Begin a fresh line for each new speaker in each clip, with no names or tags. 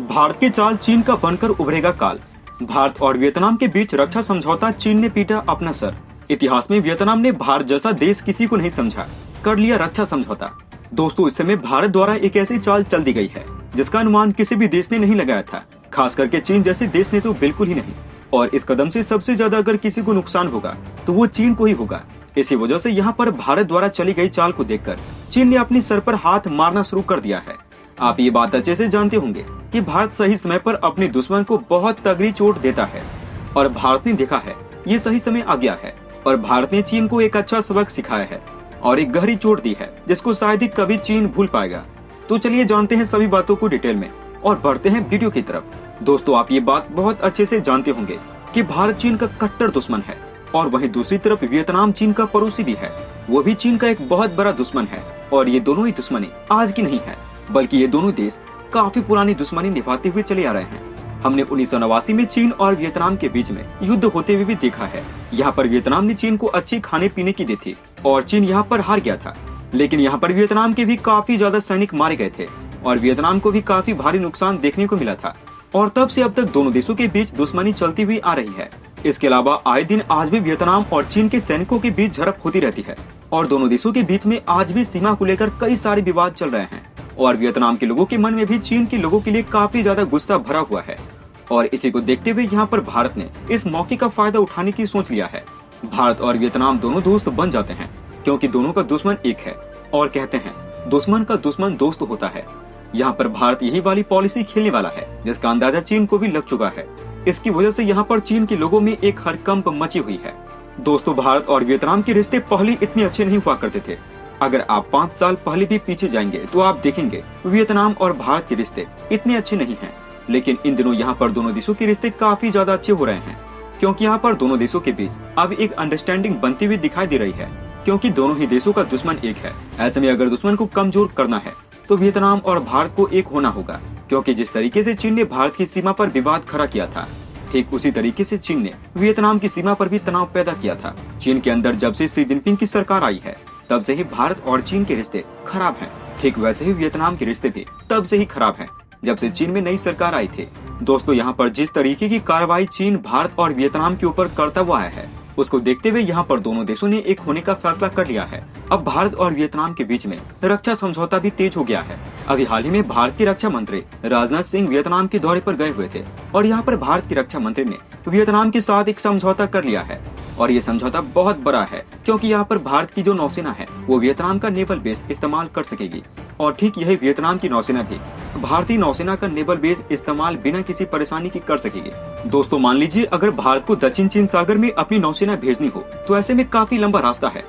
भारत की चाल चीन का बनकर उभरेगा काल। भारत और वियतनाम के बीच रक्षा समझौता, चीन ने पीटा अपना सर। इतिहास में वियतनाम ने भारत जैसा देश किसी को नहीं समझा, कर लिया रक्षा समझौता। दोस्तों, इस समय भारत द्वारा एक ऐसी चाल चल दी गई है जिसका अनुमान किसी भी देश ने नहीं लगाया था, खास करके चीन जैसे देश ने तो बिल्कुल ही नहीं। और इस कदम से सबसे ज्यादा अगर किसी को नुकसान होगा तो वो चीन को ही होगा। इसी वजह से यहाँ पर भारत द्वारा चली गई चाल को देखकर चीन ने अपने सर पर हाथ मारना शुरू कर दिया है। आप ये बात अच्छे से जानते होंगे कि भारत सही समय पर अपने दुश्मन को बहुत तगड़ी चोट देता है और भारत ने देखा है ये सही समय आ गया है और भारत ने चीन को एक अच्छा सबक सिखाया है और एक गहरी चोट दी है जिसको शायद ही कभी चीन भूल पाएगा। तो चलिए जानते हैं सभी बातों को डिटेल में और बढ़ते हैं वीडियो की तरफ। दोस्तों, आप ये बात बहुत अच्छे से जानते होंगे कि भारत चीन का कट्टर दुश्मन है और वहीं दूसरी तरफ वियतनाम चीन का पड़ोसी भी है, वो भी चीन का एक बहुत बड़ा दुश्मन है। और ये दोनों ही दुश्मनी आज की नहीं है, बल्कि ये दोनों देश काफी पुरानी दुश्मनी निभाते हुए चले आ रहे हैं। हमने 1989 में चीन और वियतनाम के बीच में युद्ध होते हुए भी देखा है। यहाँ पर वियतनाम ने चीन को अच्छी खाने पीने की दी थी और चीन यहाँ पर हार गया था, लेकिन यहाँ पर वियतनाम के भी काफी ज्यादा सैनिक मारे गए थे और वियतनाम को भी काफी भारी नुकसान देखने को मिला था। और तब से अब तक दोनों देशों के बीच दुश्मनी चलती हुई आ रही है। इसके अलावा आए दिन आज भी वियतनाम और चीन के सैनिकों के बीच झड़प होती रहती है और दोनों देशों के बीच में आज भी सीमा को लेकर कई सारे विवाद चल रहे हैं और वियतनाम के लोगों के मन में भी चीन के लोगों के लिए काफी ज्यादा गुस्सा भरा हुआ है। और इसी को देखते हुए यहाँ पर भारत ने इस मौके का फायदा उठाने की सोच लिया है। भारत और वियतनाम दोनों दोस्त बन जाते हैं क्योंकि दोनों का दुश्मन एक है और कहते हैं दुश्मन का दुश्मन दोस्त होता है। यहाँ पर भारत यही वाली पॉलिसी खेलने वाला है जिसका अंदाजा चीन को भी लग चुका है। इसकी वजह से यहाँ पर चीन के लोगों में एक हड़कंप मची हुई है। दोस्तों, भारत और वियतनाम के रिश्ते पहले इतने अच्छे नहीं हुआ करते थे। अगर आप 5 साल पहले भी पीछे जाएंगे तो आप देखेंगे वियतनाम और भारत के रिश्ते इतने अच्छे नहीं हैं। लेकिन इन दिनों यहाँ पर दोनों देशों के रिश्ते काफी ज्यादा अच्छे हो रहे हैं क्योंकि यहाँ पर दोनों देशों के बीच अब एक अंडरस्टैंडिंग बनती हुई दिखाई दे रही है क्योंकि दोनों ही देशों का दुश्मन एक है। ऐसे में अगर दुश्मन को कमजोर करना है तो वियतनाम और भारत को एक होना होगा, क्योंकि जिस तरीके से चीन ने भारत की सीमा पर विवाद खड़ा किया था, ठीक उसी तरीके से चीन ने वियतनाम की सीमा पर भी तनाव पैदा किया था। चीन के अंदर जब से शी जिनपिंग की सरकार आई है तब से ही भारत और चीन के रिश्ते खराब हैं। ठीक वैसे ही वियतनाम के रिश्ते भी तब से ही खराब हैं जब से चीन में नई सरकार आई थी। दोस्तों, यहाँ पर जिस तरीके की कार्रवाई चीन भारत और वियतनाम के ऊपर करता हुआ आया है उसको देखते हुए यहाँ पर दोनों देशों ने एक होने का फैसला कर लिया है। अब भारत और वियतनाम के बीच में रक्षा समझौता भी तेज हो गया है। अभी हाल ही में भारत के रक्षा मंत्री राजनाथ सिंह वियतनाम के दौरे पर गए हुए थे और यहाँ पर भारत के रक्षा मंत्री ने वियतनाम के साथ एक समझौता कर लिया है और ये समझौता बहुत बड़ा है क्योंकि यहाँ पर भारत की जो नौसेना है वो वियतनाम का नेवल बेस इस्तेमाल कर सकेगी और ठीक यही वियतनाम की नौसेना भी भारतीय नौसेना का नेवल बेस इस्तेमाल बिना किसी परेशानी की कर सकेगी। दोस्तों, मान लीजिए अगर भारत को दक्षिण चीन सागर में अपनी नौसेना भेजनी हो तो ऐसे में काफी लंबा रास्ता है।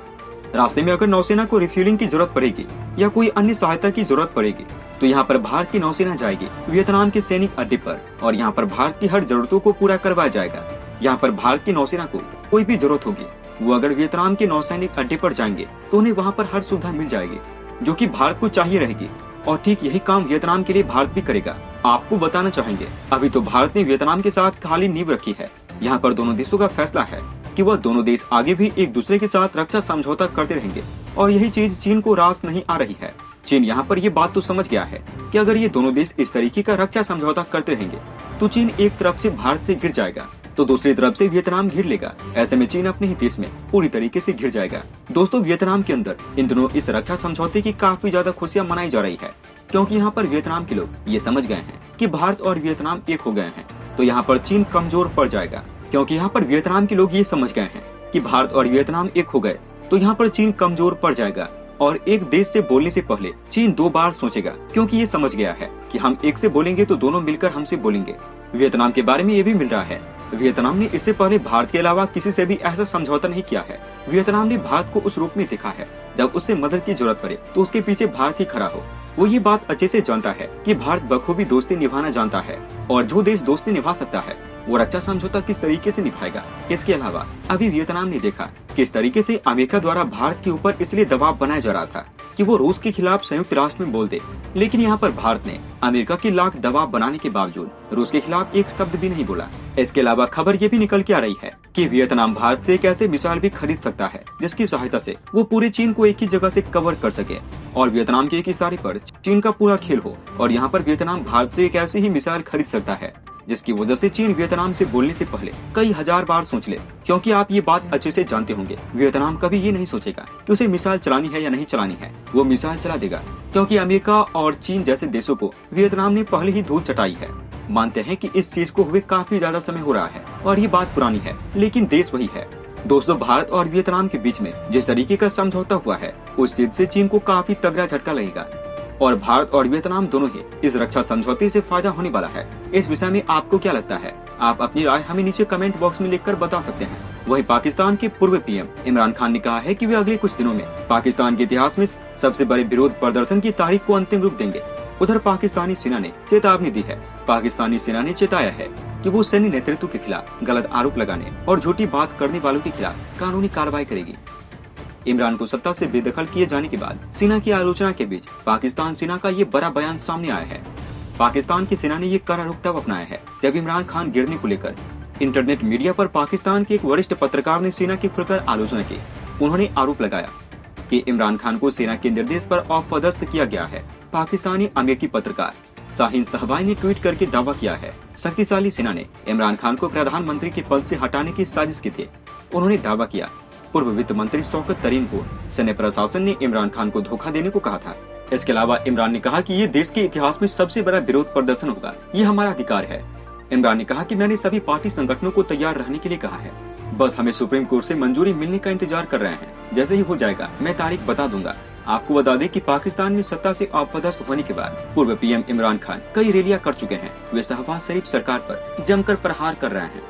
रास्ते में अगर नौसेना को रिफ्यूलिंग की जरूरत पड़ेगी या कोई अन्य सहायता की जरूरत पड़ेगी तो यहाँ पर भारत की नौसेना जाएगी वियतनाम के सैनिक अड्डे पर और यहाँ पर भारत की हर जरूरतों को पूरा करवाया जाएगा। यहाँ पर भारत की नौसेना को कोई भी जरूरत होगी वो अगर वियतनाम के नौसैनिक अड्डे पर जाएंगे तो उन्हें वहाँ पर हर सुविधा मिल जाएगी जो कि भारत को चाहिए रहेगी और ठीक यही काम वियतनाम के लिए भारत भी करेगा। आपको बताना चाहेंगे अभी तो भारत ने वियतनाम के साथ खाली नींव रखी है। यहाँ पर दोनों देशों का फैसला है कि वह दोनों देश आगे भी एक दूसरे के साथ रक्षा समझौता करते रहेंगे और यही चीज चीन को रास नहीं आ रही है। चीन यहाँ पर ये बात तो समझ गया है कि अगर ये दोनों देश इस तरीके का रक्षा समझौता करते रहेंगे तो चीन एक तरफ से भारत से घिर जाएगा तो दूसरी तरफ से वियतनाम घिर लेगा। ऐसे में चीन अपने ही देश में पूरी तरीके से घिर जाएगा। दोस्तों, वियतनाम के अंदर इन दिनों इस रक्षा समझौते की काफी ज्यादा खुशियां मनाई जा रही है क्योंकि यहाँ पर वियतनाम के लोग ये समझ गए हैं कि भारत और वियतनाम एक हो गए हैं तो यहाँ पर चीन कमजोर पड़ जाएगा। क्योंकि यहाँ पर वियतनाम के लोग ये समझ गए हैं कि भारत और वियतनाम एक हो गए तो यहाँ पर चीन कमजोर पड़ जाएगा और एक देश से बोलने से पहले चीन 2 बार सोचेगा क्योंकि ये समझ गया है कि हम एक से बोलेंगे तो दोनों मिलकर हमसे बोलेंगे। वियतनाम के बारे में ये भी मिल रहा है वियतनाम ने इससे पहले भारत के अलावा किसी से भी ऐसा समझौता नहीं किया है। वियतनाम ने भारत को उस रूप में देखा है जब उससे मदद की जरूरत पड़े तो उसके पीछे भारत ही खड़ा हो। वो ये बात अच्छे से जानता है कि भारत बखूबी दोस्ती निभाना जानता है और जो देश दोस्ती निभा सकता है वो रक्षा समझौता किस तरीके से निभाएगा। इसके अलावा अभी वियतनाम ने देखा किस तरीके से अमेरिका द्वारा भारत के ऊपर इसलिए दबाव बनाया जा रहा था कि वो रूस के खिलाफ संयुक्त राष्ट्र में बोल दे, लेकिन यहाँ पर भारत ने अमेरिका के लाख दबाव बनाने के बावजूद रूस के खिलाफ एक शब्द भी नहीं बोला। इसके अलावा खबर ये भी निकल के आ रही है कि वियतनाम भारत से एक ऐसे मिसाइल भी खरीद सकता है जिसकी सहायता से वो पूरे चीन को एक ही जगह से कवर कर सके और वियतनाम के एक इशारे पर चीन का पूरा खेल हो। और यहाँ पर वियतनाम भारत से एक ऐसी ही मिसाइल खरीद सकता है जिसकी वजह से चीन वियतनाम से बोलने से पहले कई हजार बार सोच ले, क्योंकि आप ये बात अच्छे से जानते होंगे वियतनाम कभी ये नहीं सोचेगा कि उसे मिसाइल चलानी है या नहीं चलानी है, वो मिसाइल चला देगा, क्योंकि अमेरिका और चीन जैसे देशों को वियतनाम ने पहले ही धूल चटाई है। मानते हैं कि इस चीज को हुए काफी ज्यादा समय हो रहा है और ये बात पुरानी है, लेकिन देश वही है। दोस्तों, भारत और वियतनाम के बीच में जिस तरीके का समझौता हुआ है उस चीज से चीन को काफी तगड़ा झटका लगेगा और भारत और वियतनाम दोनों ही इस रक्षा समझौते से फायदा होने वाला है। इस विषय में आपको क्या लगता है? आप अपनी राय हमें नीचे कमेंट बॉक्स में लिखकर बता सकते हैं। वहीं पाकिस्तान के पूर्व पीएम इमरान खान ने कहा है कि वे अगले कुछ दिनों में पाकिस्तान के इतिहास में सबसे बड़े विरोध प्रदर्शन की तारीख को अंतिम रूप देंगे। उधर पाकिस्तानी सेना ने चेतावनी दी है। पाकिस्तानी सेना ने चेताया है कि वो सैन्य नेतृत्व के खिलाफ गलत आरोप लगाने और झूठी बात करने वालों के खिलाफ कानूनी कार्रवाई करेगी। इमरान को सत्ता से बेदखल किए जाने के बाद सेना की आलोचना के बीच पाकिस्तान सेना का ये बड़ा बयान सामने आया है। पाकिस्तान की सेना ने ये कड़ा रुख तब अपनाया है जब इमरान खान गिरने को लेकर इंटरनेट मीडिया पर पाकिस्तान के एक वरिष्ठ पत्रकार ने सेना की खुलकर आलोचना की। उन्होंने आरोप लगाया कि इमरान खान को सेना के निर्देश पर अपदस्थ किया गया है। पाकिस्तानी अमेरिकी पत्रकार शाहीन शहबाज ने ट्वीट करके दावा किया है शक्तिशाली सेना ने इमरान खान को प्रधानमंत्री के पद से हटाने की साजिश की थी। उन्होंने दावा किया पूर्व वित्त मंत्री शौकत तरीन को सैन्य प्रशासन ने इमरान खान को धोखा देने को कहा था। इसके अलावा इमरान ने कहा कि ये देश के इतिहास में सबसे बड़ा विरोध प्रदर्शन होगा, ये हमारा अधिकार है। इमरान ने कहा कि मैंने सभी पार्टी संगठनों को तैयार रहने के लिए कहा है, बस हमें सुप्रीम कोर्ट से मंजूरी मिलने का इंतजार कर रहे हैं। जैसे ही हो जाएगा मैं तारीख बता दूंगा। आपको बता दें कि पाकिस्तान में सत्ता से अपदस्थ होने के बाद पूर्व पीएम इमरान खान कई रैलियां कर चुके हैं। वे शहबाज शरीफ सरकार पर जमकर प्रहार कर रहे हैं।